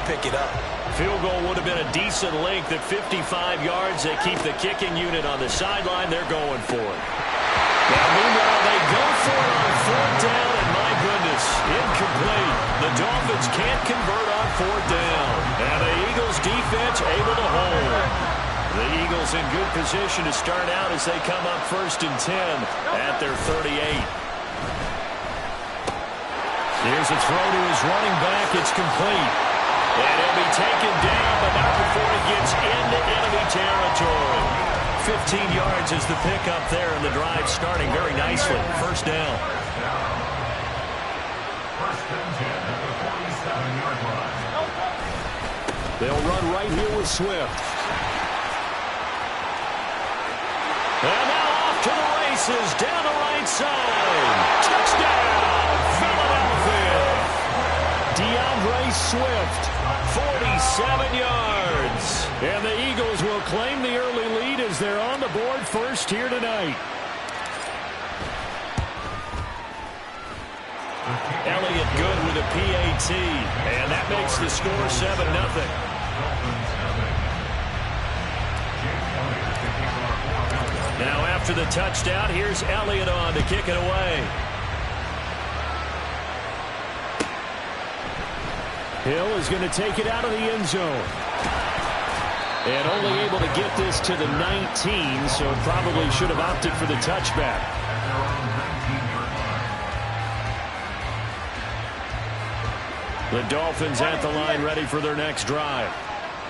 pick it up. Field goal would have been a decent length at 55 yards. They keep the kicking unit on the sideline. They're going for it. Now, meanwhile, they go for it on fourth down, and my goodness, incomplete. The Dolphins can't convert on fourth down. And the Eagles defense able to hold. The Eagles in good position to start out as they come up 1st and 10 at their 38. Here's a throw to his running back. It's complete. And he'll be taken down, but not before he gets into enemy territory. 15 yards is the pickup there, and the drive starting very nicely. First down. They'll run right here with Swift. And now off to the races, down the right side. Touchdown, Philadelphia. DeAndre Swift, 47 yards. And the Eagles will claim the early lead as they're on the board first here tonight. Elliott good with a PAT, and that makes the score 7-0. Now after the touchdown, here's Elliott on to kick it away. Hill is going to take it out of the end zone. And only able to get this to the 19, so probably should have opted for the touchback. The Dolphins at the line ready for their next drive.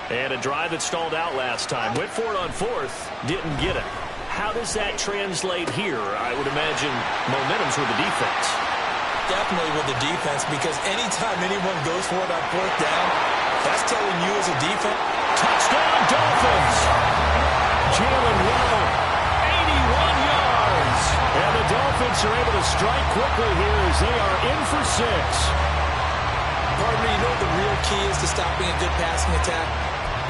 And a drive that stalled out last time. Went for it on fourth, didn't get it. How does that translate here? I would imagine momentum's with the defense. Definitely with the defense, because anytime anyone goes for it on fourth down, that's telling you as a defense. Touchdown, Dolphins! Jalen Waddle, 81 yards. And the Dolphins are able to strike quickly here as they are in for 6. Pardon me, you know what the real key is to stopping a good passing attack?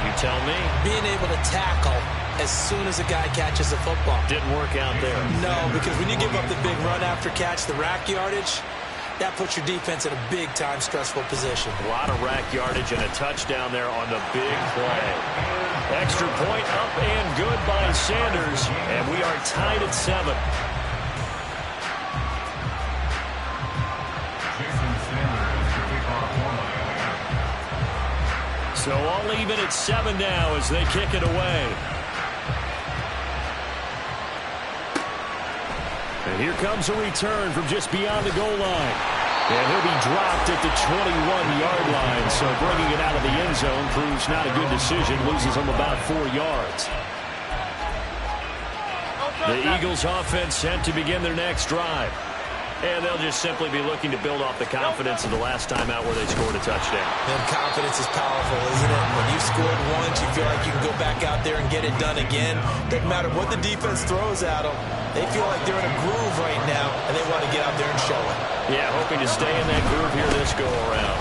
You tell me. Being able to tackle as soon as a guy catches the football. Didn't work out there. No, because when you give up the big run after catch, the rack yardage, that puts your defense in a big-time stressful position. A lot of rack yardage and a touchdown there on the big play. Extra point up and good by Sanders, and we are tied at 7. So all even at 7 now as they kick it away. And here comes a return from just beyond the goal line. And he'll be dropped at the 21-yard line. So bringing it out of the end zone proves not a good decision. Loses him about 4 yards. The Eagles offense set to begin their next drive. And they'll just simply be looking to build off the confidence of the last time out where they scored a touchdown. And confidence is powerful, isn't it? When you've scored once, you feel like you can go back out there and get it done again. Doesn't matter what the defense throws at them. They feel like they're in a groove right now, and they want to get out there and show it. Yeah, hoping to stay in that groove here this go-around.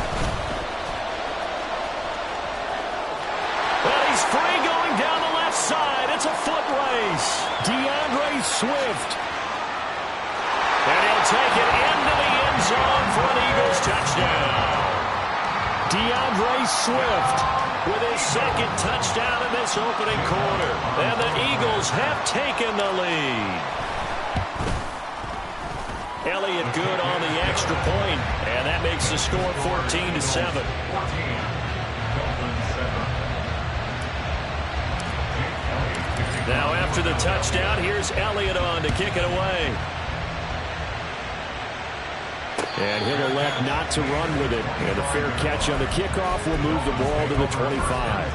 Well, he's free going down the left side. It's a foot race. DeAndre Swift. And he'll take it into the end zone for an Eagles touchdown. DeAndre Swift with his second touchdown in this opening quarter. And the Eagles have taken the lead. Elliott good on the extra point, and that makes the score 14-7. Now after the touchdown, here's Elliott on to kick it away. And he'll elect not to run with it. And a fair catch on the kickoff will move the ball to the 25.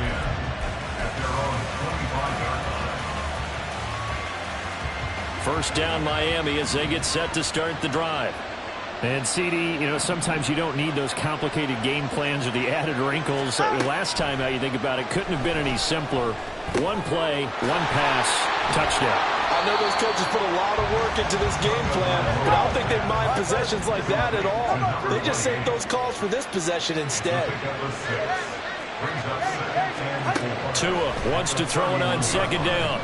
First down Miami as they get set to start the drive. And CD, you know, sometimes you don't need those complicated game plans or the added wrinkles. Last time out, you think about it, couldn't have been any simpler. One play, one pass, touchdown. I know those coaches put a lot of work into this game plan, but I don't think they mind possessions like that at all. They just save those calls for this possession instead. Tua wants to throw it on second down.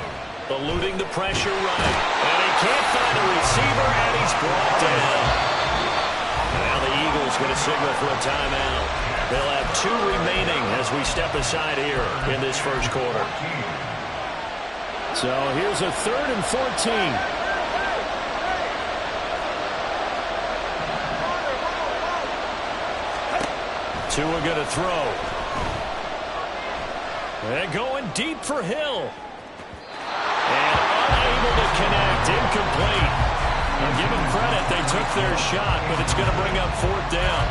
Eluding the pressure right. And he can't find a receiver, and he's brought down. Now the Eagles going to signal for a timeout. They'll have 2 remaining as we step aside here in this first quarter. So here's a 3rd and 14. Tua going to throw. And going deep for Hill. And unable to connect. Incomplete. I'll give them credit. They took their shot, but it's going to bring up 4th down.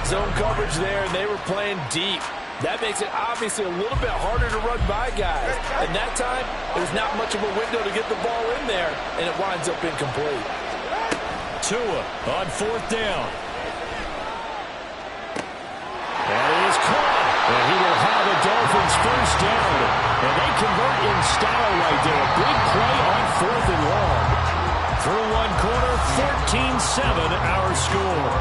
Zone coverage there, and they were playing deep. That makes it obviously a little bit harder to run by guys. And that time, there's not much of a window to get the ball in there, and it winds up incomplete. Tua on 4th down. That is caught. And he will have a Dolphins first down. And they convert in style right there. A big play on 4th and long. Through 1 quarter, 14-7 our score.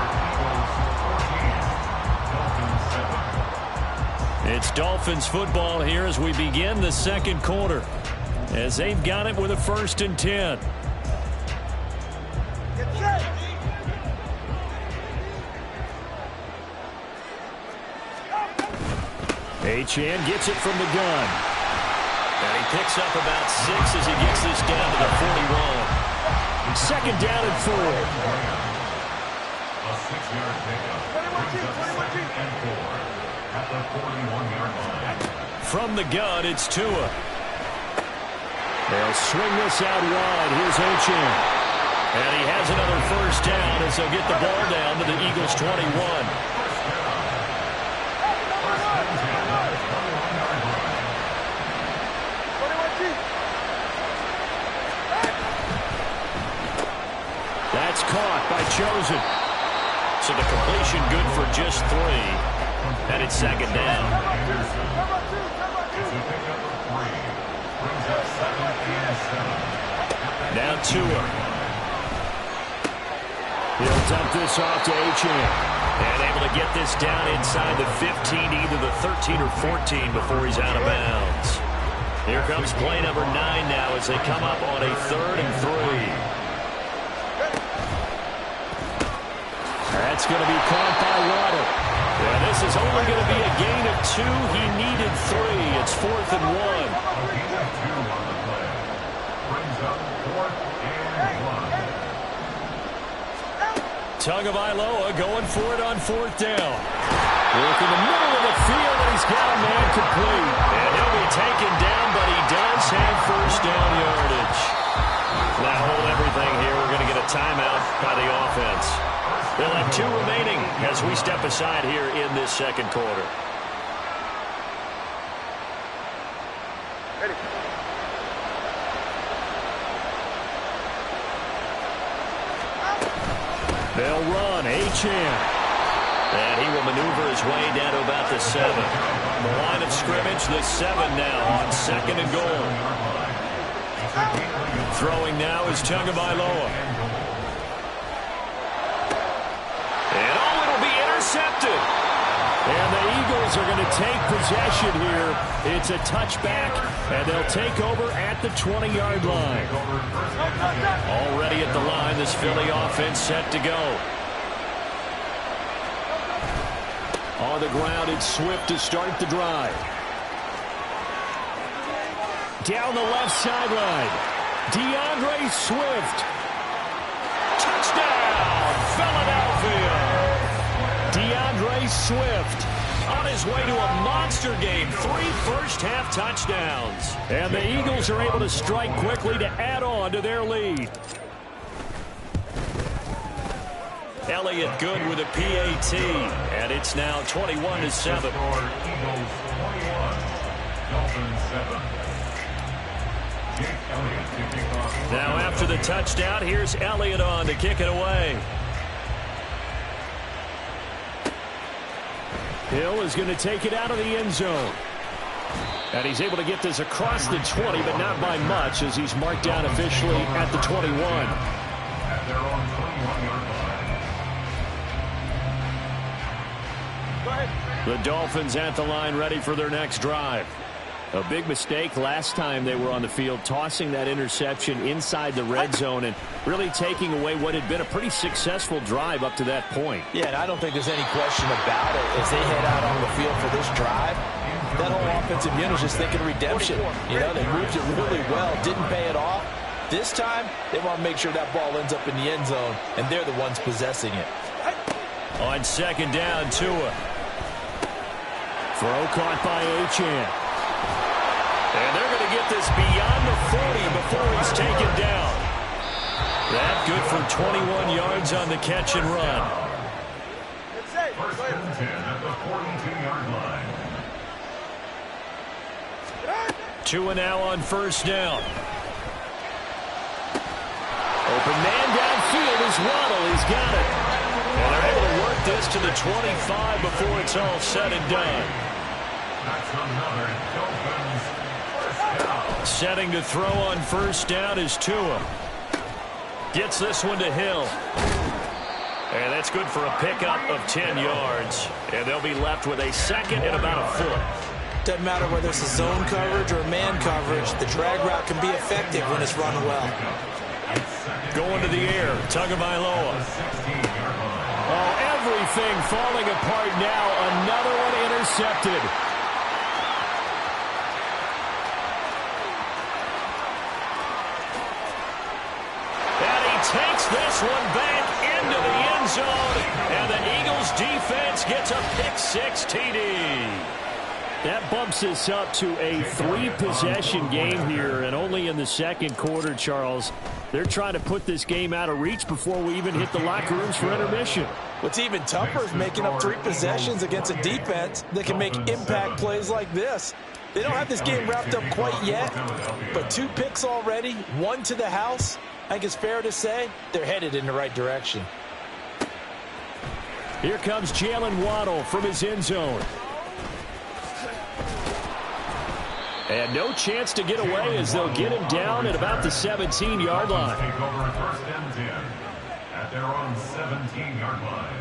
It's Dolphins football here as we begin the second quarter. As they've got it with a 1st and 10. Achane gets it from the gun. And he picks up about 6 as he gets this down to the 41. 2nd down and 4. A 6-yard pickup. 2nd and 4 at the 41-yard line. From the gun, it's Tua. They'll swing this out wide. Here's Achane. And he has another first down as they'll get the ball down to the Eagles' 21. That's caught by Chosen. So the completion good for just 3. And it's 2nd down. Now Tua. He'll dump this off to Achane. And able to get this down inside the 15, either the 13 or 14 before he's out of bounds. Here comes play number 9 now as they come up on a 3rd and 3. That's going to be caught by Waddle. And this is only going to be a gain of 2. He needed 3. It's 4th and 1. Tagovailoa going for it on 4th down. Look in the middle of the field, and he's got a man complete. And he'll be taken down, but he does have first down yardage. Now hold everything here. We're going to get a timeout by the offense. They'll have 2 remaining as we step aside here in this second quarter. Ready. They'll run. Achane. And he will maneuver his way down to about the 7. The line of scrimmage, the 7 now on 2nd and goal. Throwing now is Tagovailoa. And oh, it'll be intercepted. And the Eagles are going to take possession here. It's a touchback, and they'll take over at the 20-yard line. Already at the line, this Philly offense set to go. On the ground, it's Swift to start the drive. Down the left sideline, DeAndre Swift. Touchdown, Philadelphia. DeAndre Swift on his way to a monster game. 3 first-half touchdowns. And the Eagles are able to strike quickly to add on to their lead. Elliott good with a PAT. And it's now 21-7. Now after the touchdown, here's Elliott on to kick it away. Hill is going to take it out of the end zone. And he's able to get this across the 20, but not by much as he's marked down officially at the 21. The Dolphins at the line ready for their next drive. A big mistake last time they were on the field, tossing that interception inside the red zone and really taking away what had been a pretty successful drive up to that point. Yeah, and I don't think there's any question about it. As they head out on the field for this drive, that whole offensive unit is just thinking redemption. You know, they moved it really well, didn't pay it off. This time, they want to make sure that ball ends up in the end zone, and they're the ones possessing it. On second down, Tua. Throw caught by Achane. And they're going to get this beyond the 40 before he's taken down. That good for 21 yards on the catch and run. First and 10 at the 42-yard line. Tua now on first down. Open man downfield is Waddle. He's got it. And they're able to work this to the 25 before it's all said and done. That's another Dolphins first down. Setting to throw on first down is Tua. Gets this one to Hill. And that's good for a pickup of 10 yards. And they'll be left with a second and about a foot. Doesn't matter whether it's a zone coverage or a man coverage, the drag route can be effective when it's run well. Going to the air, Tagovailoa. Oh, everything falling apart now. Another one intercepted. And he takes this one back into the end zone. And the Eagles defense gets a pick-six TD. That bumps us up to a 3-possession game here, and only in the second quarter, Charles. They're trying to put this game out of reach before we even hit the locker rooms for intermission. What's even tougher is making up 3 possessions against a defense that can make impact plays like this. They don't have this game wrapped up quite yet, but 2 picks already, 1 to the house. I think it's fair to say they're headed in the right direction. Here comes Jalen Waddle from his end zone. And no chance to get away as they'll get him down at about the 17-yard line. Take over first and 10 at their own 17-yard line.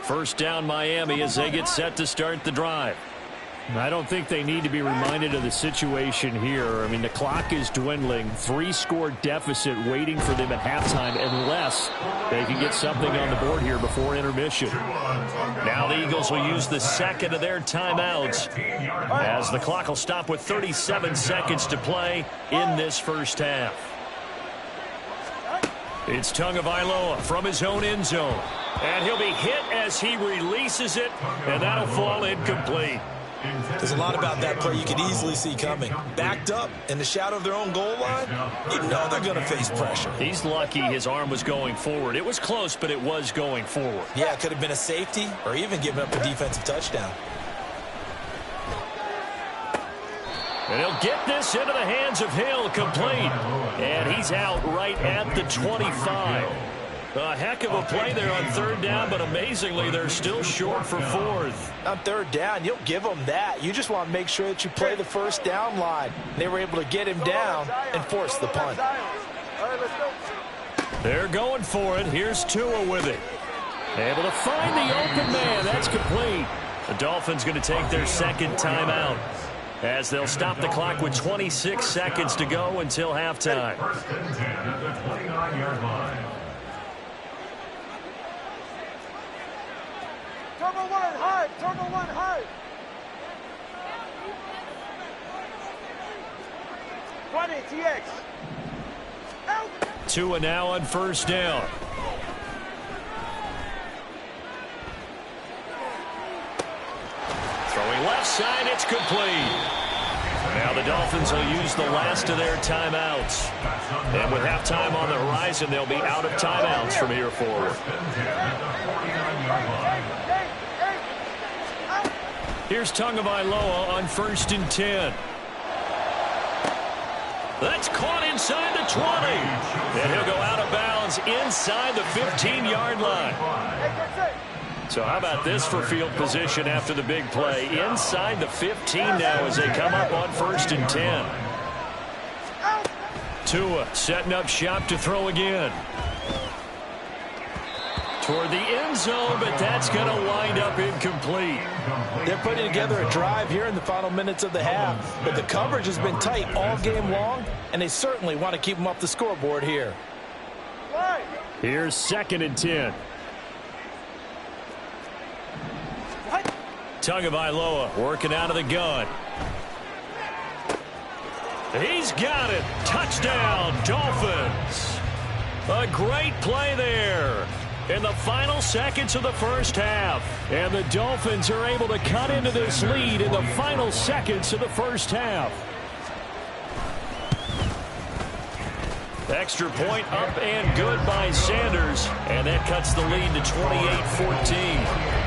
First down Miami as they get set to start the drive. I don't think they need to be reminded of the situation here. I mean, the clock is dwindling. 3-score deficit waiting for them at halftime unless they can get something on the board here before intermission. Now the Eagles will use the second of their timeouts as the clock will stop with 37 seconds to play in this first half. It's Tagovailoa from his own end zone. And he'll be hit as he releases it, and that'll fall incomplete. There's a lot about that play you could easily see coming. Backed up in the shadow of their own goal line, you know they're going to face pressure. He's lucky his arm was going forward. It was close, but it was going forward. Yeah, it could have been a safety or even given up a defensive touchdown. And he'll get this into the hands of Hill, complete. And he's out right at the 25. A heck of a play there on third down, but amazingly, they're still short for fourth. On third down, you don't give them that. You just want to make sure that you play the first down line. They were able to get him down and force the punt. They're going for it. Here's Tua with it. Able to find the open man. That's complete. The Dolphins going to take their second timeout as they'll stop the clock with 26 seconds to go until halftime. First and 10 at the 29-yard line. Turbo one high, turbo one high. 20 TX. Out. Tua now on first down. Throwing left side, it's complete. Now the Dolphins will use the last of their timeouts. And with halftime on the horizon, they'll be out of timeouts from here forward. Here's Tagovailoa on first and 10. That's caught inside the 20. And he'll go out of bounds inside the 15-yard line. So how about this for field position after the big play? Inside the 15 now as they come up on first and 10. Tua setting up shop to throw again. Toward the end zone, but that's going to wind up incomplete. They're putting together a drive here in the final minutes of the half, but the coverage has been tight all game long, and they certainly want to keep them up the scoreboard here. Here's 2nd and 10. Tagovailoa working out of the gun. He's got it. Touchdown, Dolphins. A great play there in the final seconds of the first half. And the Dolphins are able to cut into this lead in the final seconds of the first half. Extra point up and good by Sanders. And that cuts the lead to 28-14.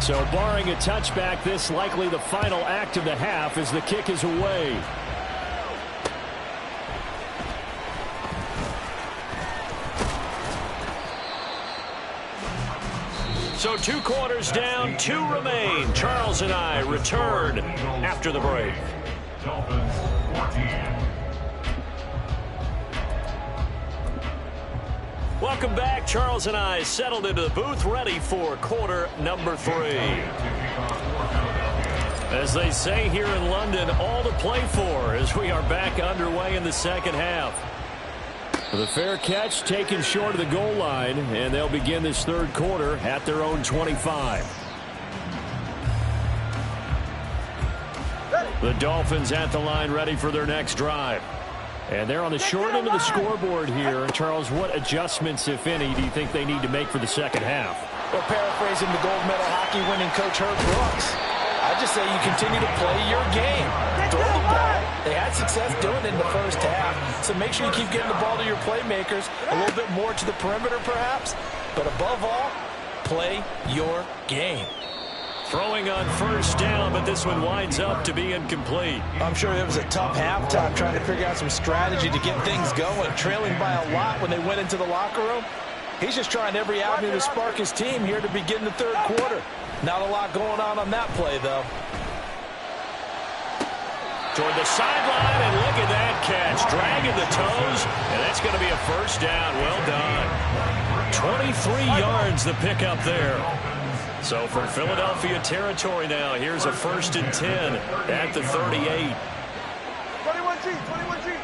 So barring a touchback, this likely the final act of the half as the kick is away. So 2 quarters down, 2 remain. Charles and I return after the break. Dolphins 14. Welcome back. Charles and I settled into the booth, ready for quarter number 3. As they say here in London, all to play for as we are back underway in the second half. The fair catch taken short of the goal line, and they'll begin this third quarter at their own 25. The Dolphins at the line ready for their next drive. And they're on the short end of the scoreboard here. Charles, what adjustments, if any, do you think they need to make for the second half? Well, paraphrasing the gold medal hockey winning coach Herb Brooks, I just say you continue to play your game. Throw the ball. They had success doing it in the first half, so make sure you keep getting the ball to your playmakers, a little bit more to the perimeter perhaps, but above all, play your game. Throwing on first down, but this one winds up to be incomplete. I'm sure it was a tough halftime trying to figure out some strategy to get things going, trailing by a lot when they went into the locker room. He's just trying every avenue to spark his team here to begin the third quarter. Not a lot going on that play, though. Toward the sideline, and look at that catch. Dragging the toes, and that's going to be a first down. Well done. 23 yards the pickup there. So for Philadelphia territory now, here's a 1st and 10 at the 38. 21G, 21G.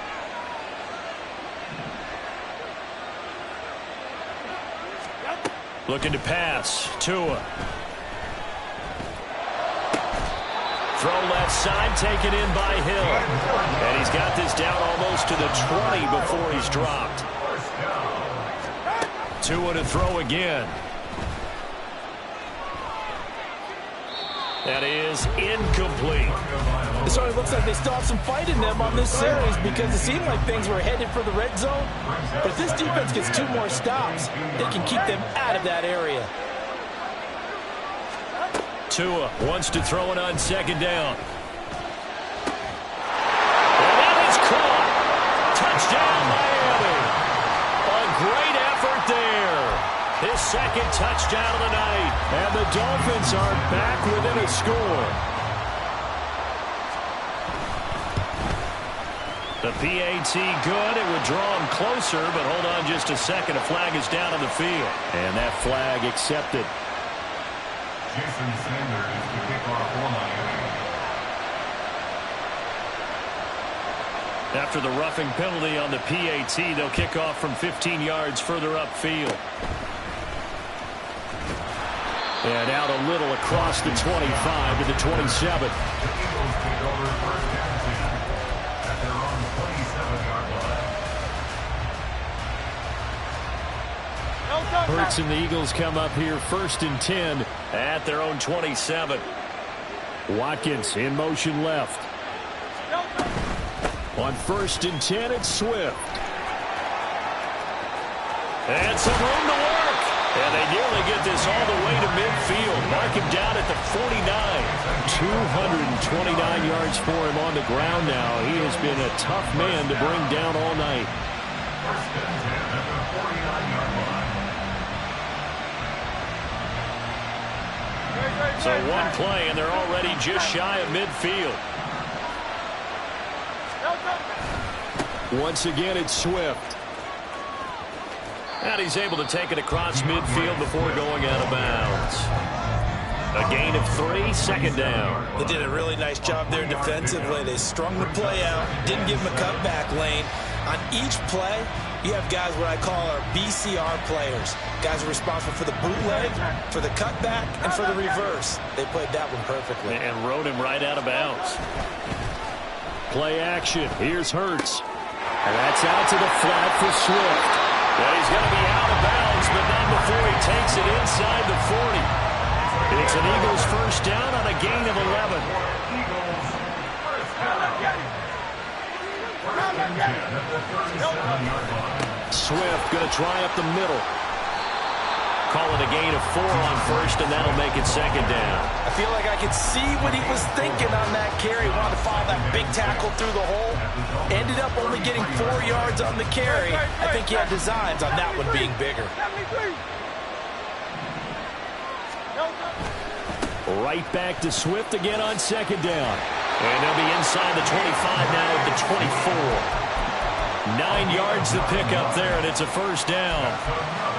Looking to pass. Tua. Throw left side, taken in by Hill. And he's got this down almost to the 20 before he's dropped. Tua to throw again. That is incomplete. It sort of looks like they still have some fight in them on this series because it seemed like things were headed for the red zone. But if this defense gets 2 more stops, they can keep them out of that area. Tua wants to throw it on 2nd down. And that is caught. Touchdown, Miami. A great effort there. His 2nd touchdown of the night. And the Dolphins are back within a score. The PAT good. It would draw him closer, but hold on just a second. A flag is down on the field. And that flag accepted. Jason Sanders is the kickoff for Miami. After the roughing penalty on the PAT, they'll kick off from 15 yards further upfield. And out a little across the 25 to the 27. The Eagles take over 1st and 10 at their own 27-yard line. Hurts and the Eagles come up here 1st and 10 at their own 27. Watkins in motion left. On 1st and 10, it's Swift. And some room to work. And they nearly get this all the way to midfield. Mark him down at the 49. 229 yards for him on the ground now. He has been a tough man to bring down all night. 1st and 10 at the 49-yard line. So one play, and they're already just shy of midfield. Once again, it's Swift. And he's able to take it across midfield before going out of bounds. A gain of 3, second down. They did a really nice job there defensively. They strung the play out, didn't give him a cutback lane. On each play, you have guys what I call our BCR players. Guys are responsible for the bootleg, for the cutback, and for the reverse. They played that one perfectly. And rode him right out of bounds. Play action. Here's Hurts. And that's out to the flat for Swift. And he's going to be out of bounds, but not before he takes it inside the 40. It's an Eagles first down on a gain of 11. Swift going to try up the middle. Call it a gain of 4 on first, and that'll make it second down. I feel like I could see what he was thinking on that carry. He wanted to follow that big tackle through the hole. Ended up only getting 4 yards on the carry. I think he had designs on that one being bigger. Right back to Swift again on second down. And they'll be inside the 25 now at the 24. 9 yards to pick up there, and it's a first down.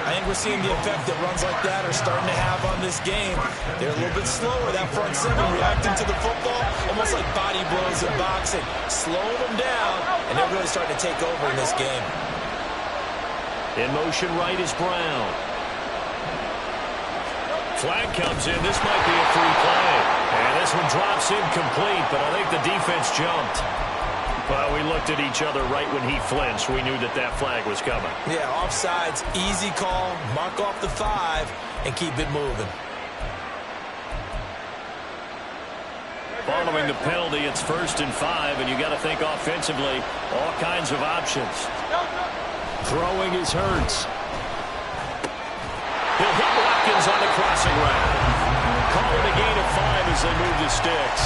I think we're seeing the effect that runs like that are starting to have on this game. They're a little bit slower, that front seven, reacting to the football, almost like body blows in boxing. Slowing them down, and they're really starting to take over in this game. In motion right is Brown. Flag comes in. This might be a free play. And this one drops incomplete, but I think the defense jumped. Well, we looked at each other right when he flinched. We knew that that flag was coming. Yeah, offsides, easy call, mark off the 5, and keep it moving. Following the penalty, it's 1st and 5, and you got to think offensively, all kinds of options. Throwing is Hurts. He'll hit Watkins on the crossing route. Call it a gain of 5 as they move the sticks.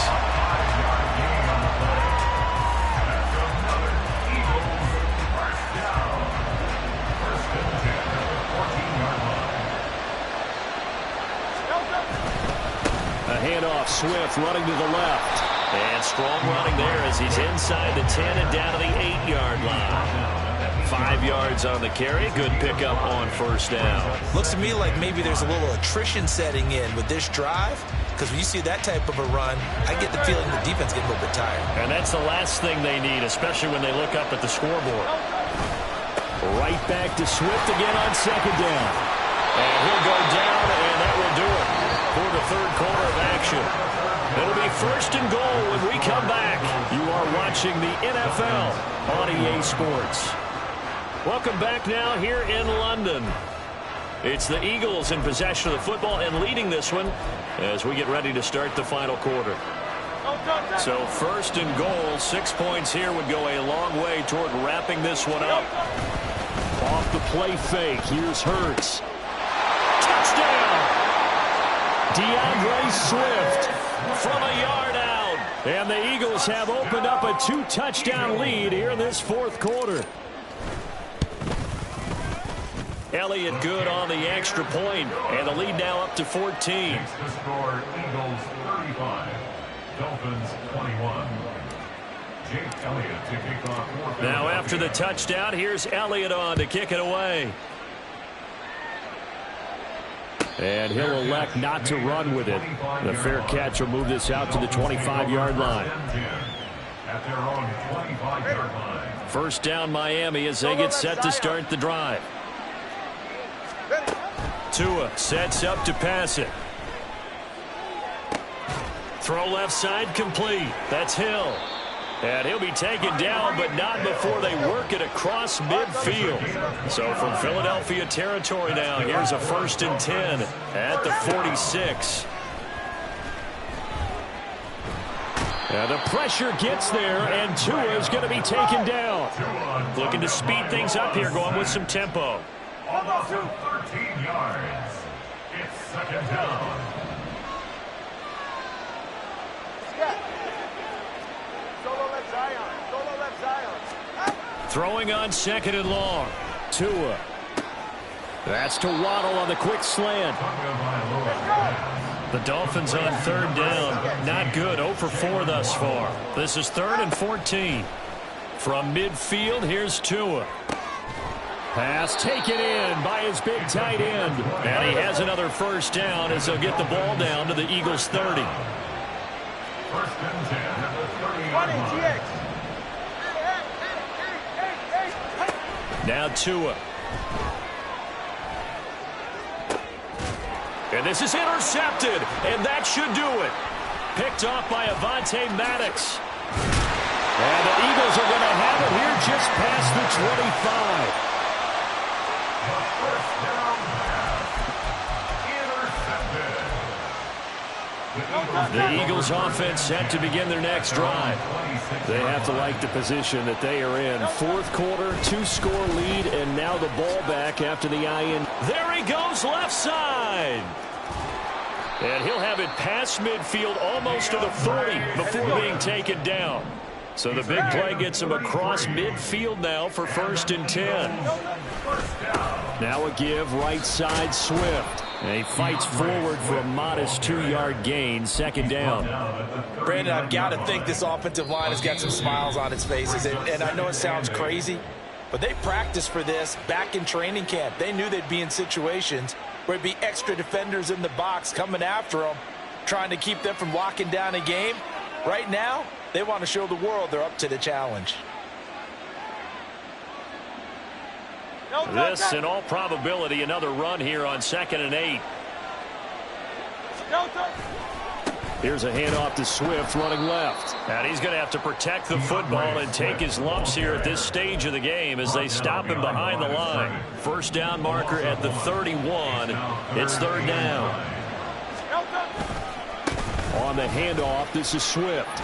A handoff, Swift running to the left. And strong running there as he's inside the 10 and down to the 8-yard line. 5 yards on the carry. Good pickup on first down. Looks to me like maybe there's a little attrition setting in with this drive, because when you see that type of a run, I get the feeling the defense getting a little bit tired. And that's the last thing they need, especially when they look up at the scoreboard. Right back to Swift again on second down. And he'll go down, and that will do it for the third quarter of action. It'll be 1st and goal when we come back. You are watching the NFL on EA Sports. Welcome back now here in London. It's the Eagles in possession of the football and leading this one as we get ready to start the final quarter. So 1st and goal, 6 points here would go a long way toward wrapping this one up. Off the play fake, here's Hurts. Touchdown! DeAndre Swift from a yard out. And the Eagles have opened up a 2-touchdown lead here in this 4th quarter. Elliott good on the extra point, and the lead now up to 14. Makes the score Eagles 35, Dolphins 21. Jake Elliott to kick off. Now after the touchdown, here's Elliott on to kick it away. And he'll elect not to run with it. The fair catch will move this out to the 25-yard line. At their own 25-yard line. First down Miami as they get set to start the drive. Tua sets up to pass it. Throw left side complete. That's Hill. And he'll be taken down, but not before they work it across midfield. So from Philadelphia territory now, here's a 1st and 10 at the 46. And the pressure gets there, and Tua is going to be taken down. Looking to speed things up here, going with some tempo. Almost to 13 yards. It's 2nd down. Solo left Zion. Solo left Zion. Throwing on 2nd and long. Tua. That's to Waddle on the quick slant. The Dolphins on third down. Not good. 0 for 4 thus far. This is 3rd and 14. From midfield, here's Tua. Pass taken in by his big tight end. And he has another first down as they'll get the ball down to the Eagles' 30. First and 10 at the 30-yard line. Now Tua. And this is intercepted, and that should do it. Picked off by Avonte Maddox. And the Eagles are going to have it here just past the 25. The first down pass. Intercepted. The Eagles offense set to begin their next drive. They have to like the position that they are in. Fourth quarter, 2-score lead, and now the ball back after the IN. There he goes, left side. And he'll have it past midfield almost to the 40 before being taken down. So the big play gets him across midfield now for 1st and 10. Now a give, right side, Swift. And he fights forward for a modest 2-yard gain, 2nd down. Brandon, I've got to think this offensive line has got some smiles on its faces. And I know it sounds crazy, but they practiced for this back in training camp. They knew they'd be in situations where it'd be extra defenders in the box coming after them, trying to keep them from locking down a game. Right now, they want to show the world they're up to the challenge. This, in all probability, another run here on 2nd and 8. Here's a handoff to Swift running left. And he's going to have to protect the football and take his lumps here at this stage of the game as they stop him behind the line. First down marker at the 31. It's 3rd down. On the handoff, this is Swift.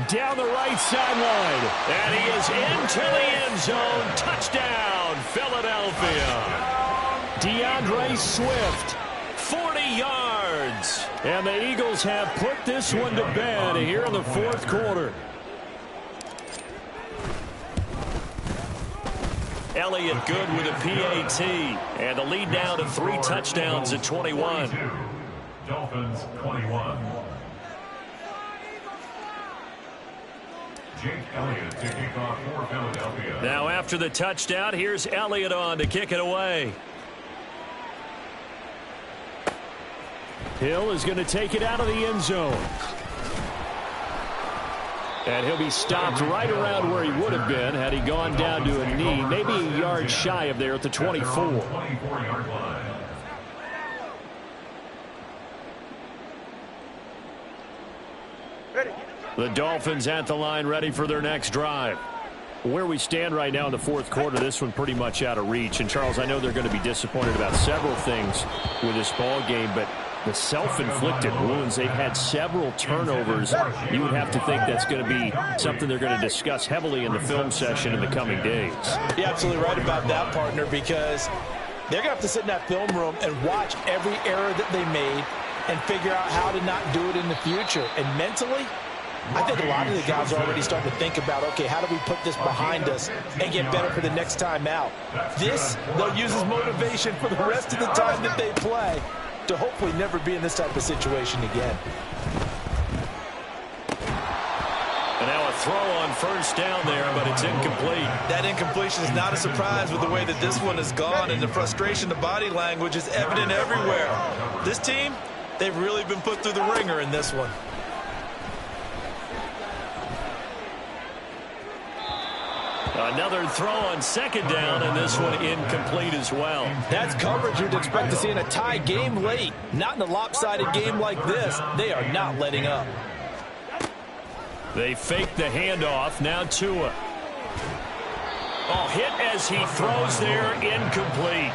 Down the right sideline. And he is into the end zone. Touchdown, Philadelphia. DeAndre Swift, 40 yards. And the Eagles have put this one to bed here in the 4th quarter. Elliott good with a PAT. And the lead down to 3 touchdowns at 21. Dolphins 21. Jake Elliott to kick off for Philadelphia. Now after the touchdown, here's Elliott on to kick it away. Hill is going to take it out of the end zone. And he'll be stopped right around where he would have been had he gone down to a knee, maybe a yard shy of there at the 24. 24-yard line. The Dolphins at the line ready for their next drive. Where we stand right now in the 4th quarter, this one pretty much out of reach. And, Charles, I know they're going to be disappointed about several things with this ball game, but the self-inflicted wounds, they've had several turnovers. You would have to think that's going to be something they're going to discuss heavily in the film session in the coming days. You're absolutely right about that, partner, because they're going to have to sit in that film room and watch every error that they made and figure out how to not do it in the future. And mentally, I think a lot of the guys are already starting to think about, okay, how do we put this behind us and get better for the next time out? This, they'll use as motivation for the rest of the time that they play to hopefully never be in this type of situation again. And now a throw on first down there, but it's incomplete. That incompletion is not a surprise with the way that this one has gone, and the frustration, the body language is evident everywhere. This team, they've really been put through the ringer in this one. Another throw on 2nd down, and this one incomplete as well. That's coverage you'd expect to see in a tie game late. Not in a lopsided game like this. They are not letting up. They fake the handoff. Now Tua. Oh, hit as he throws there, incomplete.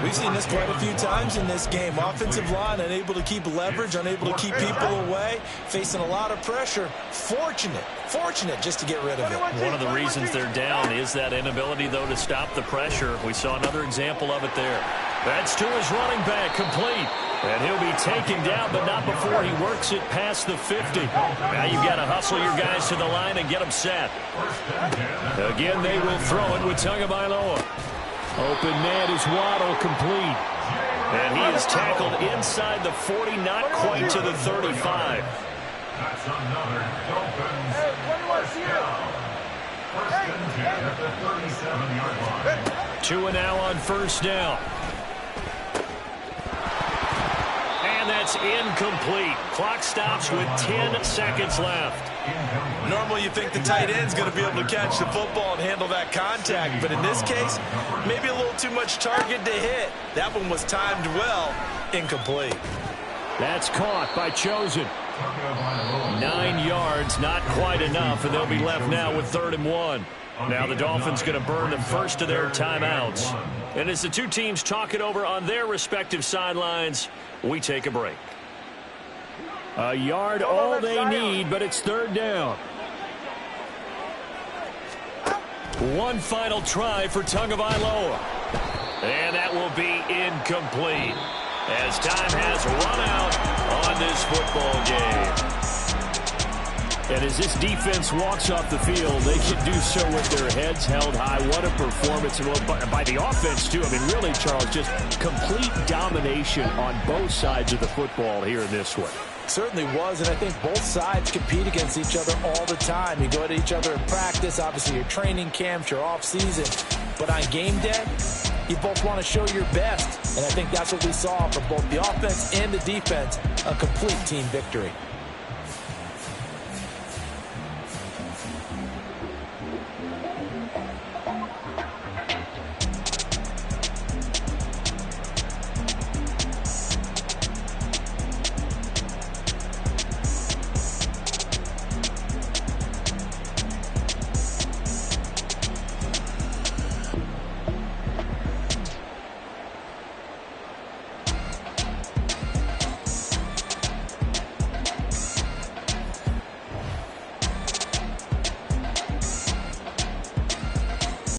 We've seen this quite a few times in this game. Offensive line unable to keep leverage, unable to keep people away, facing a lot of pressure. Fortunate just to get rid of it. One of the reasons they're down is that inability, though, to stop the pressure. We saw another example of it there. That's to his running back, complete. And he'll be taken down, but not before he works it past the 50. Now you've got to hustle your guys to the line and get them set. Again, they will throw it with Tagovailoa. Open man is Waddle, complete. And he is tackled inside the 40, not quite to the 35. That's another Dolphins first down. First and 10 at the 37-yard line. 2 and now on first down. And that's incomplete. Clock stops with 10 seconds left. Normally you think the tight end's going to be able to catch the football and handle that contact, but in this case, maybe a little too much target to hit. That one was timed well. Incomplete. That's caught by Chosen. 9 yards, not quite enough, and they'll be left now with 3rd and 1. Now the Dolphins going to burn the first of their timeouts. And as the two teams talk it over on their respective sidelines, we take a break. A yard all they need, but it's 3rd down. One final try for Tagovailoa. And that will be incomplete, as time has run out on this football game. And as this defense walks off the field, they can do so with their heads held high. What a performance, and by the offense, too. I mean, really, Charles, just complete domination on both sides of the football here in this one. Certainly was, and I think both sides compete against each other all the time. You go to each other in practice, obviously your training camps, your off-season. But on game day, you both want to show your best. And I think that's what we saw from both the offense and the defense, a complete team victory.